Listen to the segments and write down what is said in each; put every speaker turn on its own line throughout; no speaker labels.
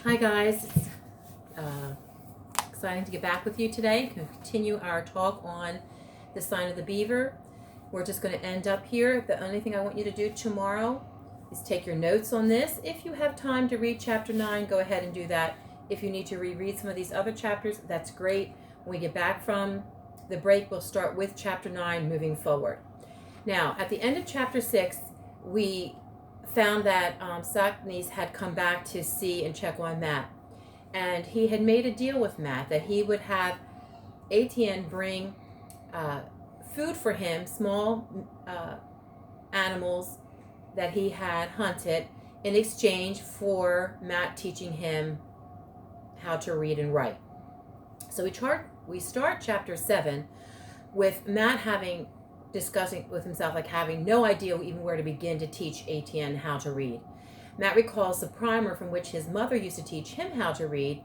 Hi guys, it's exciting to get back with you today. Continue our talk on the sign of the beaver. We're just going to end up here. The only thing I want you to do tomorrow is take your notes on this. If you have time to read chapter 9, go ahead and do that. If you need to reread some of these other chapters, that's great. When we get back from the break, we'll start with chapter 9 moving forward. Now, at the end of chapter 6, we found that Saknis had come back to see and check on Matt. And he had made a deal with Matt that he would have Etienne bring food for him, small animals that he had hunted, in exchange for Matt teaching him how to read and write. So we start chapter 7 with Matt discussing with himself, like having no idea even where to begin to teach Etienne how to read. Matt recalls the primer from which his mother used to teach him how to read,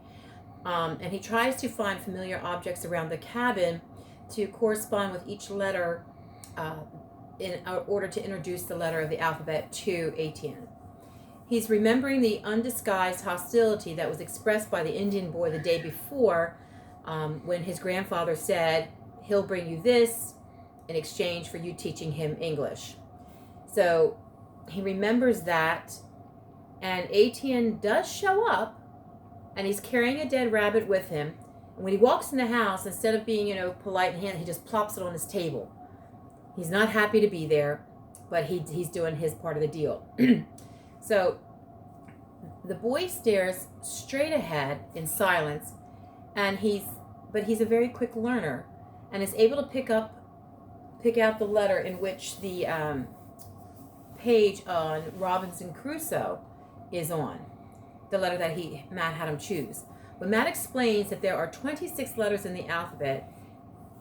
and he tries to find familiar objects around the cabin to correspond with each letter in order to introduce the letter of the alphabet to Etienne. He's remembering the undisguised hostility that was expressed by the Indian boy the day before when his grandfather said, "He'll bring you this in exchange for you teaching him English." So he remembers that, and Etienne does show up, and he's carrying a dead rabbit with him. And when he walks in the house, instead of being, polite and he just plops it on his table. He's not happy to be there, but he's doing his part of the deal. So the boy stares straight ahead in silence, and he's a very quick learner, and is able to pick out the letter in which the page on Robinson Crusoe is on, the letter that Matt had him choose. When Matt explains that there are 26 letters in the alphabet,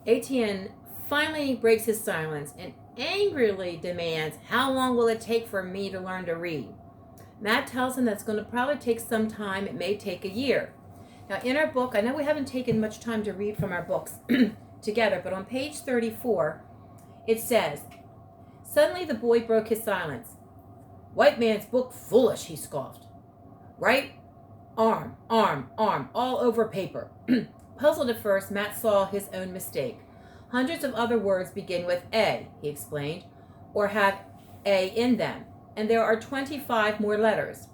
Etienne finally breaks his silence and angrily demands, "How long will it take for me to learn to read?" Matt tells him that's going to probably take some time. It may take a year. Now, in our book, I know we haven't taken much time to read from our books together, but on page 34, it says, "Suddenly the boy broke his silence. 'White man's book foolish,' he scoffed. 'Right arm, all over paper.'" Puzzled at first, Matt saw his own mistake. "Hundreds of other words begin with A," he explained, "or have A in them, and there are 25 more letters."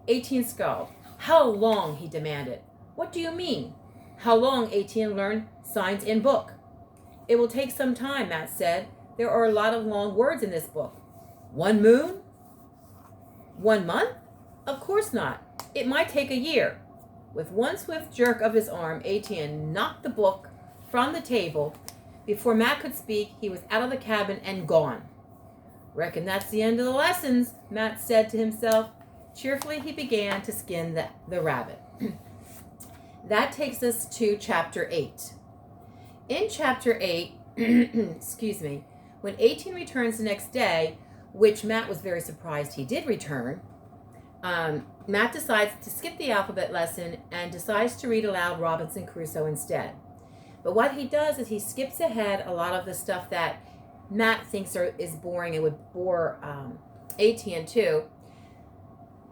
Etienne scowled. "How long?" he demanded. "What do you mean?" "How long Etienne learned signs in book?" "It will take some time," Matt said. "There are a lot of long words in this book." "1 moon? 1 month? Of course not. It might take a year." With one swift jerk of his arm, Etienne knocked the book from the table. Before Matt could speak, he was out of the cabin and gone. "Reckon that's the end of the lessons," Matt said to himself. Cheerfully, he began to skin the rabbit. That takes us to chapter 8. In chapter 8, excuse me, when Etienne returns the next day, which Matt was very surprised he did return, Matt decides to skip the alphabet lesson and decides to read aloud Robinson Crusoe instead. But what he does is he skips ahead a lot of the stuff that Matt thinks is boring and would bore Etienne too,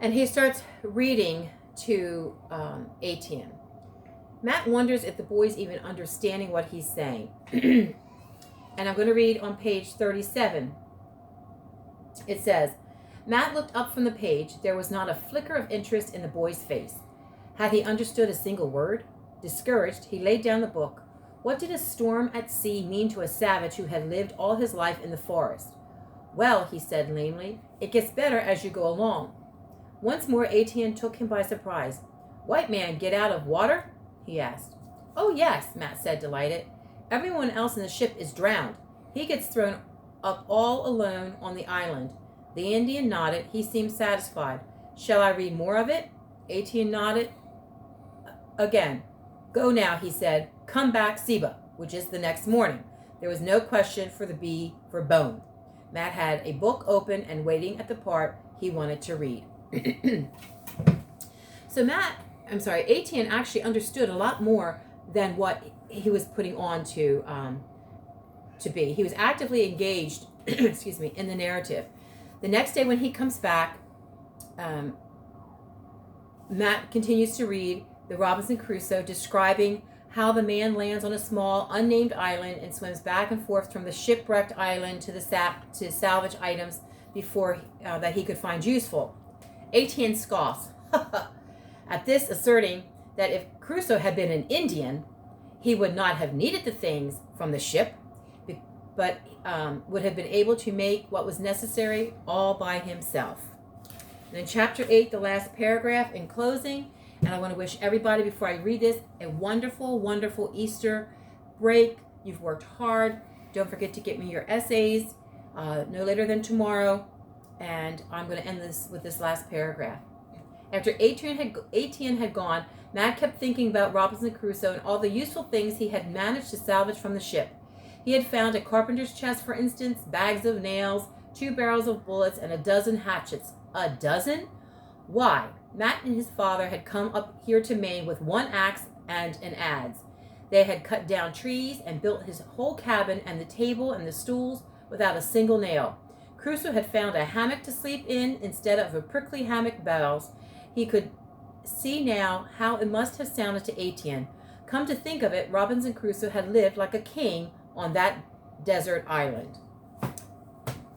and he starts reading to Etienne. Matt wonders if the boy's even understanding what he's saying. And I'm going to read on page 37. It says, "Matt looked up from the page. There was not a flicker of interest in the boy's face. Had he understood a single word? Discouraged, he laid down the book. What did a storm at sea mean to a savage who had lived all his life in the forest? 'Well,' he said lamely, 'it gets better as you go along.'" Once more Etienne took him by surprise. "White man get out of water?" he asked. "Oh, yes," Matt said, delighted. "Everyone else in the ship is drowned. He gets thrown up all alone on the island." The Indian nodded. He seemed satisfied. "Shall I read more of it?" Etienne nodded again. "Go now," he said. "Come back, Seba," which is the next morning. There was no question for the B for bone. Matt had a book open and waiting at the part he wanted to read. So Etienne actually understood a lot more than what he was putting on to be. He was actively engaged, in the narrative. The next day when he comes back, Matt continues to read the Robinson Crusoe, describing how the man lands on a small, unnamed island and swims back and forth from the shipwrecked island to to salvage items before that he could find useful. Etienne scoffs at this, asserting that if Crusoe had been an Indian, he would not have needed the things from the ship, but would have been able to make what was necessary all by himself. And in chapter 8, the last paragraph in closing, and I want to wish everybody, before I read this, a wonderful, wonderful Easter break. You've worked hard. Don't forget to get me your essays no later than tomorrow. And I'm going to end this with this last paragraph. After Etienne had gone, Matt kept thinking about Robinson Crusoe and all the useful things he had managed to salvage from the ship. He had found a carpenter's chest, for instance, bags of nails, 2 barrels of bullets, and a dozen hatchets. A dozen? Why, Matt and his father had come up here to Maine with 1 axe and an adze. They had cut down trees and built his whole cabin and the table and the stools without a single nail. Crusoe had found a hammock to sleep in instead of a prickly hammock boughs. He could see now how it must have sounded to Etienne. Come to think of it, Robinson Crusoe had lived like a king on that desert island.